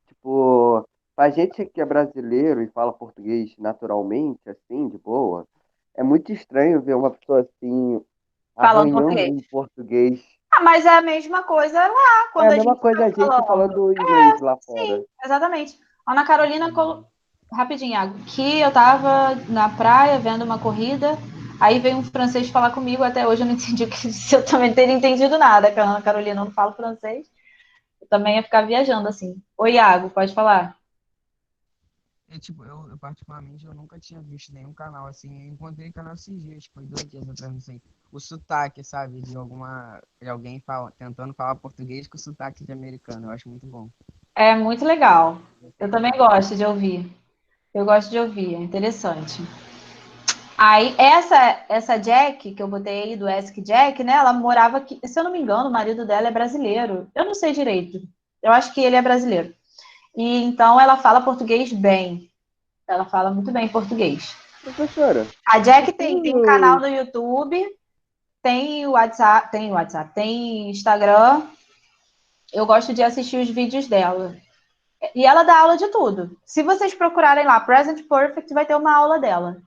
Tipo, a gente que é brasileiro e fala português naturalmente, assim, de boa, é muito estranho ver uma pessoa assim, Falando arranhando português. um português. Ah, mas é a mesma coisa lá, É quando a a mesma gente coisa está a gente falando. falando inglês lá fora. Sim, exatamente. Ana Carolina, rapidinho, Iago, que eu tava na praia vendo uma corrida, aí veio um francês falar comigo, até hoje eu não entendi o que disse, eu também não teria entendido nada, que a Ana Carolina não fala francês. Eu também ia ficar viajando assim. Oi, Iago, pode falar. Tipo, eu particularmente eu nunca tinha visto nenhum canal assim. Eu encontrei canal esses dias, foi 2 dias atrás, não sei. O sotaque, sabe, de alguém tentando falar português com sotaque de americano. Eu acho muito bom. É muito legal. Eu também gosto de ouvir. Eu gosto de ouvir, é interessante. Aí, essa Jack, que eu botei aí do Ask Jack, né? Ela morava aqui, se eu não me engano, o marido dela é brasileiro. Eu não sei direito. Eu acho que ele é brasileiro. E então ela fala português bem. Ela fala muito bem português. Professora, A Jack tem um canal quando... no YouTube, tem Instagram. Eu gosto de assistir os vídeos dela. E ela dá aula de tudo. Se vocês procurarem lá, Present Perfect, vai ter uma aula dela.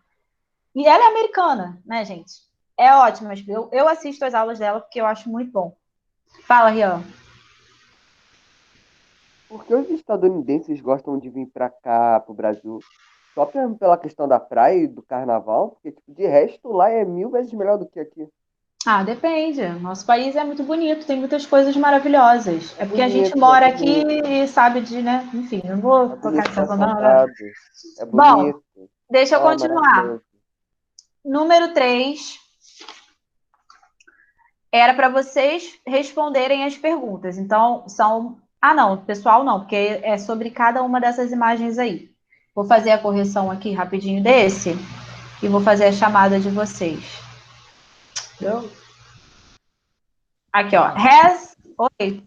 E ela é americana, né, gente? É ótimo, mas eu assisto as aulas dela porque eu acho muito bom. Fala, Rian. Por que os estadunidenses gostam de vir pra cá, pro Brasil? Só pela questão da praia e do carnaval? Porque, tipo, de resto, lá é 1000 vezes melhor do que aqui. Ah, depende. Nosso país é muito bonito, tem muitas coisas maravilhosas. É porque a gente É mora aqui bonito, e sabe de, né? Enfim, não é vou tocar bonito, nesse tá assunto, não. asfaltado, é Bom, bonito. deixa eu Ah, continuar. maravilhoso. Número 3 era para vocês responderem as perguntas. Então, são. Ah, não, pessoal, não, porque é sobre cada uma dessas imagens aí. Vou fazer a correção aqui rapidinho desse e vou fazer a chamada de vocês. Aqui, ó. Has. Oi.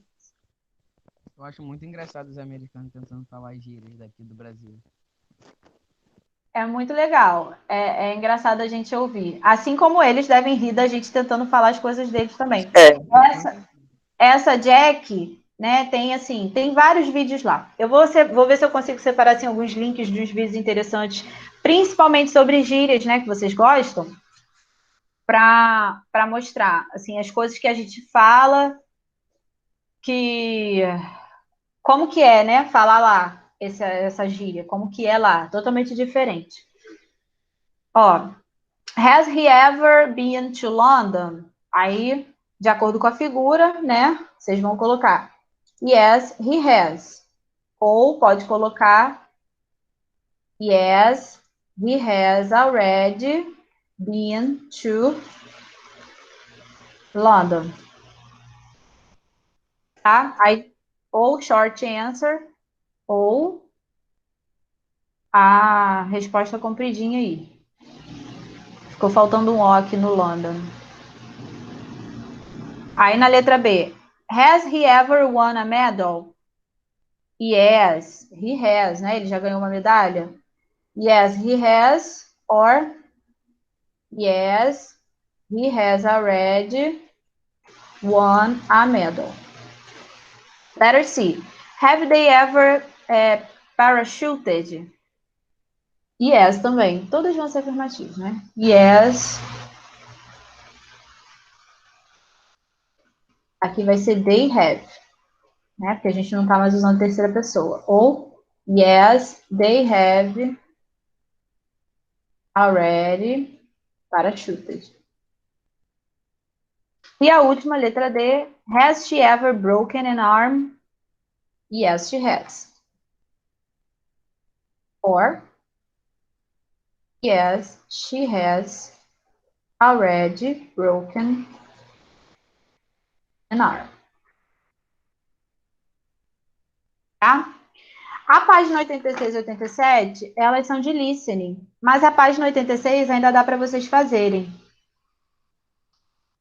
Eu acho muito engraçado os americanos tentando falar gírias daqui do Brasil. É muito legal. É engraçado a gente ouvir. Assim como eles devem rir da gente tentando falar as coisas deles também. Essa, essa Jack, né, tem assim, tem vários vídeos lá. Eu vou ver se eu consigo separar assim, alguns links de uns vídeos interessantes, principalmente sobre gírias, né, que vocês gostam, para mostrar assim as coisas que a gente fala, que como que é, né, falar lá essa gíria, como que é lá, totalmente diferente. Ó, has he ever been to London? Aí, de acordo com a figura, né, vocês vão colocar yes, he has. Ou pode colocar yes, he has already been to London. Tá? Aí, ou short answer, ou a resposta compridinha aí. Ficou faltando um O aqui no London. Aí na letra B, has he ever won a medal? Yes, he has, né? Ele já ganhou uma medalha? Yes, he has. Or yes, he has already won a medal. Letter C. Have they ever parachuted? Yes, também. Todas vão ser afirmativas, né? Yes. Aqui vai ser they have, né? Porque a gente não está mais usando terceira pessoa. Ou yes, they have already parachuted. E a última, letra D. Has she ever broken an arm? Yes, she has. Or yes, she has already broken an arm. Tá? A página 86 e 87, elas são de listening, mas a página 86 ainda dá para vocês fazerem.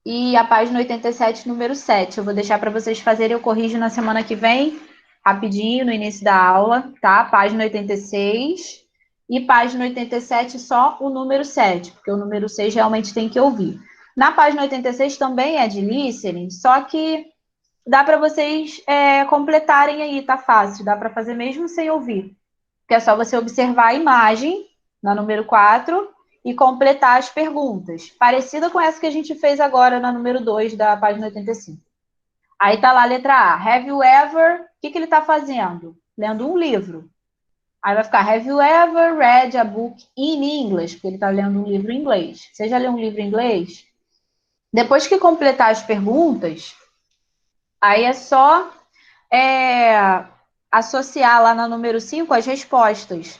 E a página 87, número 7, eu vou deixar para vocês fazerem, eu corrijo na semana que vem, rapidinho, no início da aula, tá? Página 86 e página 87 só o número 7, porque o número 6 realmente tem que ouvir. Na página 86 também é de listening, só que dá para vocês completarem aí, tá fácil, dá para fazer mesmo sem ouvir. Porque é só você observar a imagem na número 4 e completar as perguntas. Parecida com essa que a gente fez agora na número 2 da página 85. Aí tá lá a letra A. Have you ever... O que ele está fazendo? Lendo um livro. Aí vai ficar, have you ever read a book in English? Porque ele está lendo um livro em inglês. Você já leu um livro em inglês? Depois que completar as perguntas, aí é só associar lá no número 5 as respostas.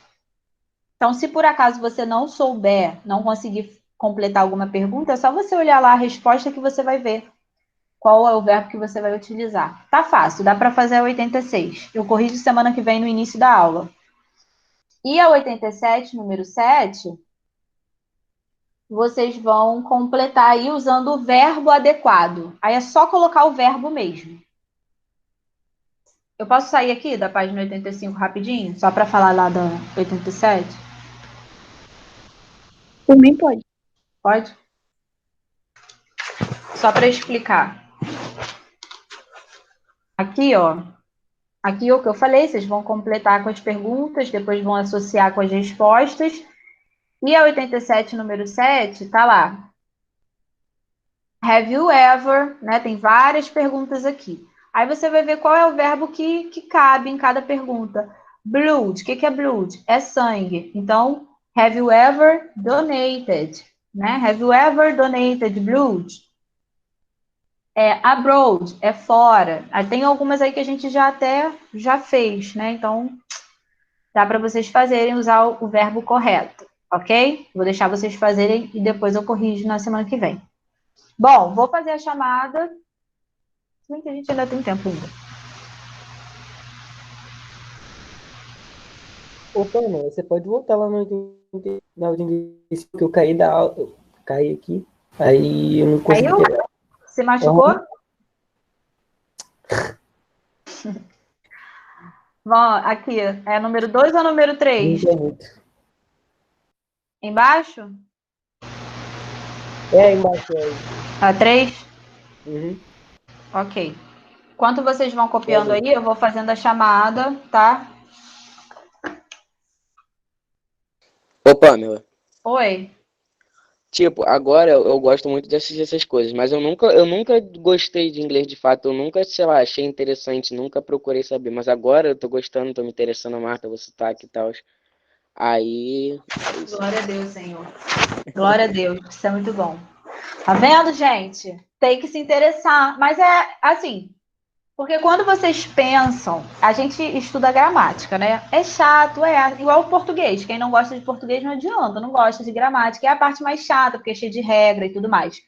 Então, se por acaso você não souber, não conseguir completar alguma pergunta, é só você olhar lá a resposta que você vai ver qual é o verbo que você vai utilizar. Tá fácil, dá para fazer a 86. Eu corrijo semana que vem no início da aula. E a 87, número 7, vocês vão completar aí usando o verbo adequado. Aí é só colocar o verbo mesmo. Eu posso sair aqui da página 85 rapidinho, só para falar lá da 87? Por mim, pode. Pode? Só para explicar. Aqui, ó. Aqui o que eu falei, vocês vão completar com as perguntas, depois vão associar com as respostas. E a 87, número 7, tá lá. Have you ever, né? Tem várias perguntas aqui. Aí você vai ver qual é o verbo que cabe em cada pergunta. Blood, o que é blood? É sangue. Então, have you ever donated? Né? Have you ever donated blood? Abroad, é fora. Tem algumas aí que a gente já fez, né? Então, dá para vocês fazerem, usar o verbo correto, ok? Vou deixar vocês fazerem e depois eu corrijo na semana que vem. Bom, vou fazer a chamada. Se bem que a gente ainda tem tempo ainda. Opa, não, você pode voltar lá na 85 que eu caí da aula. Eu caí aqui. Aí eu não consegui Caiu? pegar. Se machucou? Bom, aqui, é número 2 ou número 3? Não deu muito. Embaixo? Embaixo aí. A 3? Uhum. Ok. Enquanto vocês vão copiando aí, eu vou fazendo a chamada, tá? Ô, Pamela. Oi. Tipo, agora eu gosto muito de assistir essas coisas, mas eu nunca gostei de inglês de fato, eu nunca, sei lá, achei interessante, nunca procurei saber, mas agora eu tô gostando, tô me interessando mais pelo sotaque e tal. Aí, é isso. Glória a Deus, Senhor. Glória a Deus, isso é muito bom. Tá vendo, gente? Tem que se interessar. Mas é assim, porque quando vocês pensam, a gente estuda gramática, né? É chato, igual o português. Quem não gosta de português não adianta, não gosta de gramática. É a parte mais chata, porque é cheia de regra e tudo mais.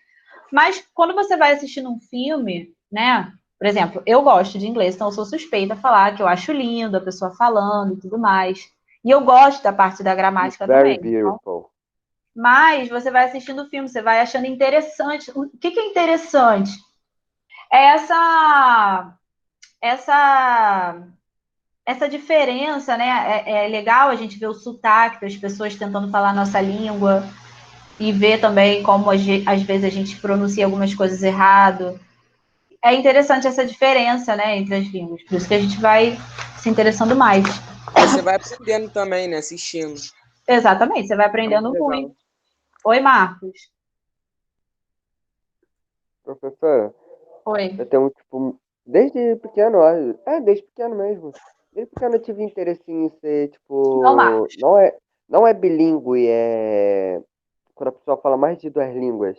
Mas quando você vai assistindo um filme, né? Por exemplo, eu gosto de inglês, então eu sou suspeita a falar que eu acho lindo a pessoa falando e tudo mais. E eu gosto da parte da gramática Very também. Então, beautiful. mas você vai assistindo o filme, você vai achando interessante. O que é interessante? É essa diferença, né? É legal a gente ver o sotaque das pessoas tentando falar a nossa língua e ver também como às vezes a gente pronuncia algumas coisas errado. É interessante essa diferença, né, entre as línguas. Por isso que a gente vai se interessando mais. Você vai aprendendo também, né? Assistindo. Exatamente, você vai É aprendendo muito legal. muito. Oi, Marcos. Professora, Oi. eu tenho, tipo, desde pequeno, desde pequeno mesmo. Desde pequeno eu tive interesse em ser, Não, tipo, Marcos. não é bilíngue, quando a pessoa fala mais de duas línguas.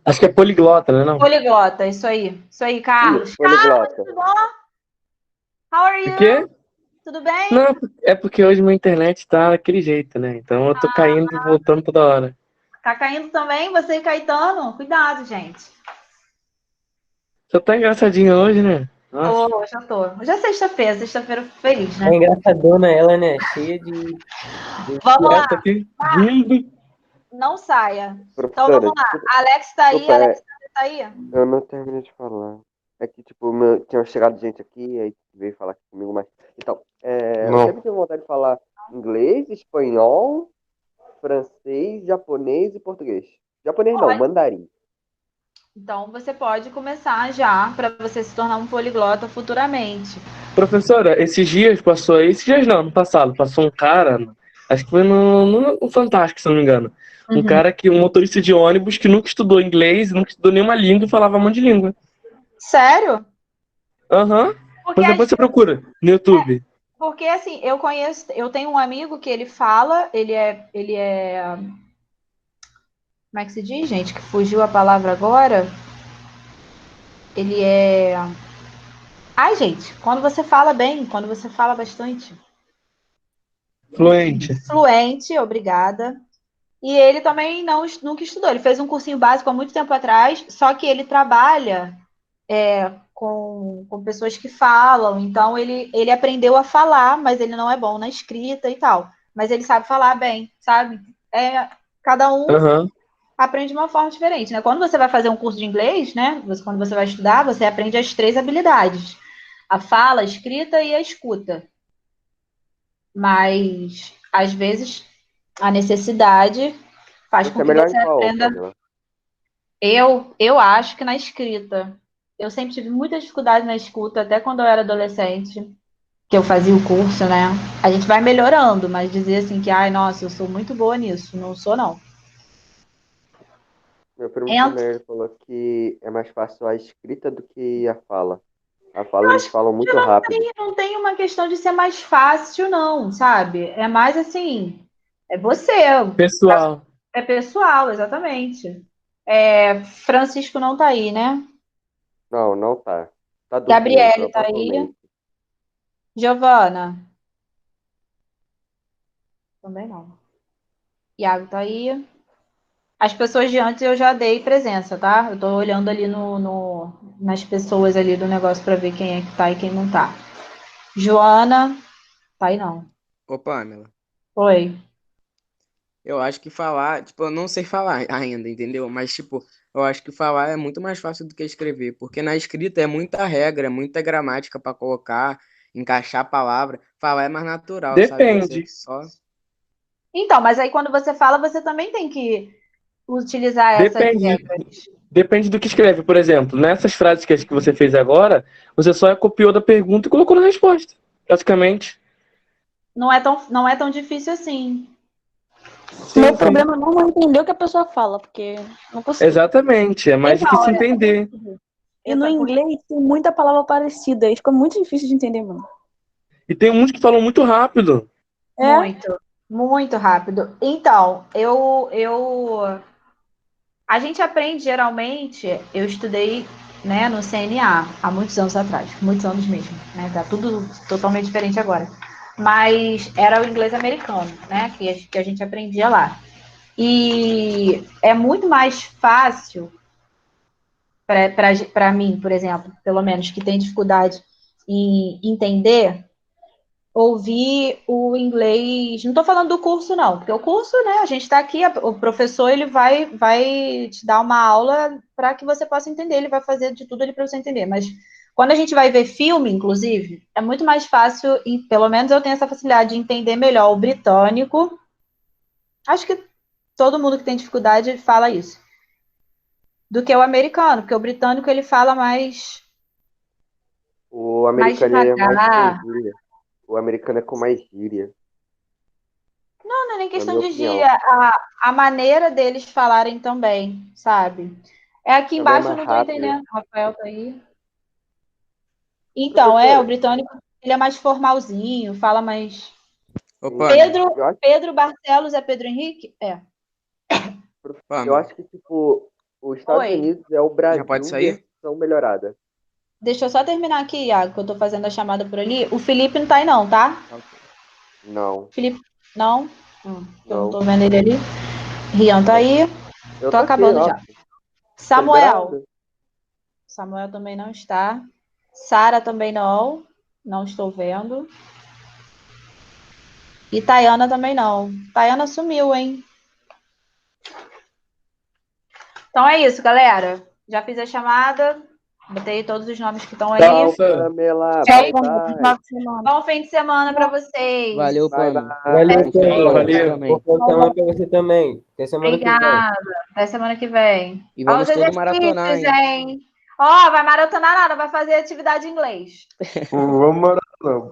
Acho que é poliglota, né? Não? Poliglota, isso aí. Isso aí, Carlos. Isso, poliglota. Tudo bom? How are O you? quê? Tudo bem? Não, é porque hoje minha internet tá daquele jeito, né? Então eu tô caindo e voltando toda hora. Tá caindo também? Você e Caetano? Cuidado, gente. Você tá engraçadinho hoje, né? Nossa, Hoje eu tô. Hoje é sexta-feira feliz, né? É engraçadona ela, né? Cheia de Vamos lá, tô aqui rindo. não saia. Então Professora, vamos lá. Alex tá aí, desculpa, Alex tá aí? eu não terminei de falar. É que, tipo, tinha chegado gente aqui, aí veio falar aqui comigo, mas... Então, eu sempre tive vontade de falar inglês, espanhol, francês, japonês e português. Japonês não, Pode. mandarim. Então você pode começar já para você se tornar um poliglota futuramente. Professora, esses dias passou aí, esses dias não, no passado, passou um cara, acho que foi no Fantástico, se não me engano. Um cara um motorista de ônibus que nunca estudou inglês, nunca estudou nenhuma língua e falava um monte de língua. Sério? Aham. Porque, Mas depois você procura no YouTube. porque assim, eu tenho um amigo que ele fala, como é que se diz, gente? Que fugiu a palavra agora? Ele é... Ai, gente, quando você fala bem, quando você fala bastante. Fluente. Fluente, obrigada. E ele também nunca estudou. Ele fez um cursinho básico há muito tempo atrás, só que ele trabalha com pessoas que falam. Então, ele aprendeu a falar, mas ele não é bom na escrita e tal. Mas ele sabe falar bem, sabe? Cada um Aham. aprende de uma forma diferente, né? Quando você vai fazer um curso de inglês, né? Quando você vai estudar, você aprende as 3 habilidades: a fala, a escrita e a escuta. Mas, às vezes, a necessidade faz Você com é que melhor você em qual, aprenda. Pamela? Eu acho que na escrita. Eu sempre tive muita dificuldade na escuta, até quando eu era adolescente, que eu fazia o curso, né? A gente vai melhorando, mas dizer assim que, ai, nossa, eu sou muito boa nisso. Não sou, não. Meu primo Ent- também, ele falou que é mais fácil a escrita do que a fala. A fala eles falam Eu muito rápido. não tem uma questão de ser mais fácil, não, sabe? É mais assim, é você, Pessoal. é pessoal, exatamente. Francisco não tá aí, né? Não, não tá. Tá dormindo, Gabriele tá aí. provavelmente. Giovana, também não. Iago tá aí. As pessoas de antes eu já dei presença, tá? Eu tô olhando ali nas pessoas ali do negócio pra ver quem é que tá e quem não tá. Joana, tá aí não. Ô, Pamela, Oi. eu acho que falar, tipo, eu não sei falar ainda, entendeu? Mas, tipo, eu acho que falar é muito mais fácil do que escrever, porque na escrita é muita regra, é muita gramática pra colocar, encaixar a palavra. Falar é mais natural, sabe? Você Depende. só. Então, mas aí quando você fala, você também tem que utilizar essas Depende. regras. Depende do que escreve. Por exemplo, nessas frases que você fez agora, você só copiou da pergunta e colocou na resposta. Basicamente. Não é tão difícil assim. Meu Sim, sim. problema não é entender o que a pessoa fala, porque não consigo. Exatamente. É mais Então, difícil entender. E no porque inglês tem muita palavra parecida, e fica muito difícil de entender, mano. E tem uns que falam muito rápido. É, muito, muito rápido. Então, a gente aprende geralmente, eu estudei, né, no CNA há muitos anos atrás, muitos anos mesmo, né? Tá tudo totalmente diferente agora. Mas era o inglês americano, né, que a gente aprendia lá. E é muito mais fácil para mim, por exemplo, pelo menos que tem dificuldade em entender, ouvir o inglês. Não estou falando do curso, não, porque o curso, né, a gente está aqui, o professor ele vai te dar uma aula para que você possa entender, ele vai fazer de tudo ali para você entender. Mas quando a gente vai ver filme, inclusive, é muito mais fácil, e pelo menos eu tenho essa facilidade de entender melhor o britânico. Acho que todo mundo que tem dificuldade fala isso. Do que o americano, porque o britânico ele fala O mais americano ele é mais com devagar. gíria. O americano é com mais gíria, Não é nem na questão minha de opinião. gíria, a maneira deles falarem também, sabe? É aqui Também é embaixo, eu mais não tô rápido. entendendo. O Rafael tá aí. Então, o Professora, britânico, ele é mais formalzinho, fala mais. Ô, Pamela, Pedro, eu acho, Pedro Barcelos é Pedro Henrique? É. eu Pamela, acho que, tipo, os Estados Oi. Unidos é o já pode Brasil sair? versão melhorada. Deixa eu só terminar aqui, Iago, que eu tô fazendo a chamada por ali. O Felipe não tá aí, não, tá? Ok. Não, Felipe, não? Eu não não. tô vendo ele ali. Rian tá Não. aí. Eu Tô tô aqui, acabando ó. já. Tô Samuel. liberado. Samuel também não está. Sara também não. Não estou vendo. E Tayana também não. Tayana sumiu, hein? Então é isso, galera. Já fiz a chamada. Botei todos os nomes que estão aí. Tchau, Nossa. Pamela. tchau, Bye, Pamela. Bom bye. final de semana. Bom fim de semana para vocês. Valeu, Bye, Pamela. Valeu, bye. A gente vai Falou, Pamela. falar com você valeu. Boa também. semana pra você também. Até semana que vem. Obrigada. Até semana que vem. E Ó, os vamos todo maratonar, exercícios, hein? hein? Ó, vai maratonar nada, vai fazer atividade em inglês. Vamos morar, não.